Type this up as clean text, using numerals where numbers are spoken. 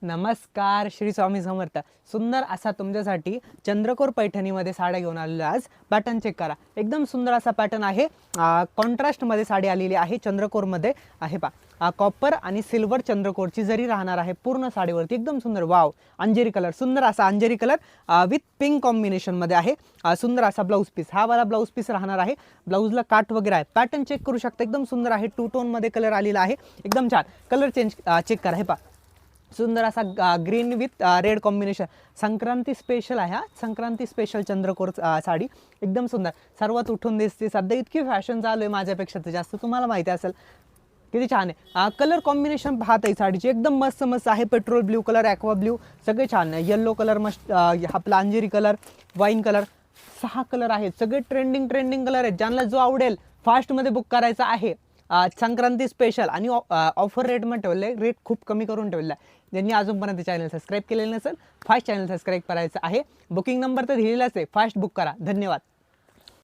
नमस्कार, श्री स्वामी समर्थ. सुंदर असा तुमच्यासाठी चंद्रकोर पैठणीमध्ये साड्या घेऊन आलेलो आज. पॅटर्न चेक करा, एकदम सुंदर असा पॅटर्न आहे. कॉन्ट्रास्टमध्ये साडी आलेली आहे, चंद्रकोरमध्ये आहे पा. कॉपर आणि सिल्वर चंद्रकोरची जरी राहणार आहे पूर्ण साडीवरती. एकदम सुंदर, वाव. अंजेरी कलर, सुंदर असा अंजेरी कलर विथ पिंक कॉम्बिनेशनमध्ये आहे. सुंदर असा ब्लाऊज पीस, हा वाला ब्लाऊज पीस राहणार आहे. ब्लाऊजला काठ वगैरे आहे. पॅटर्न चेक करू शकता, एकदम सुंदर आहे. टू टोनमध्ये कलर आलेला आहे, एकदम छान. कलर चेंज चेक करा, हे पा. सुंदर असा green with red combination. Sankranti special आहे हा, संक्रांती स्पेशल चंद्रकोर साडी. एकदम सुंदर, सर्वात उठून दिसते. सध्या इतकी फॅशन चालू आहे, माझ्यापेक्षा तर जास्त तुम्हाला माहिती असेल. किती छान आहे. कलर कॉम्बिनेशन पाहत आहे साडीची, एकदम मस्त मस्त आहे. Petrol blue colour, aqua blue, सगळे छान आहे. येल्लो कलर मस्त, आपला अंजेरी कलर, वाईन कलर, 6 कलर आहेत. सगळे ट्रेंडिंग कलर आहेत. ज्यांना जो आवडेल फास्टमध्ये बुक करायचा आहे. संक्रांती स्पेशल आणि ऑफर रेटमध्ये ठेवलं आहे. रेट खूप कमी करून ठेवला आहे. ज्यांनी अजूनपर्यंत चॅनल सबस्क्राईब केलेलं नसेल, फास्ट चॅनल सबस्क्राईब करायचं आहे. बुकिंग नंबर तर दिलेलाच आहे, फास्ट बुक करा. धन्यवाद.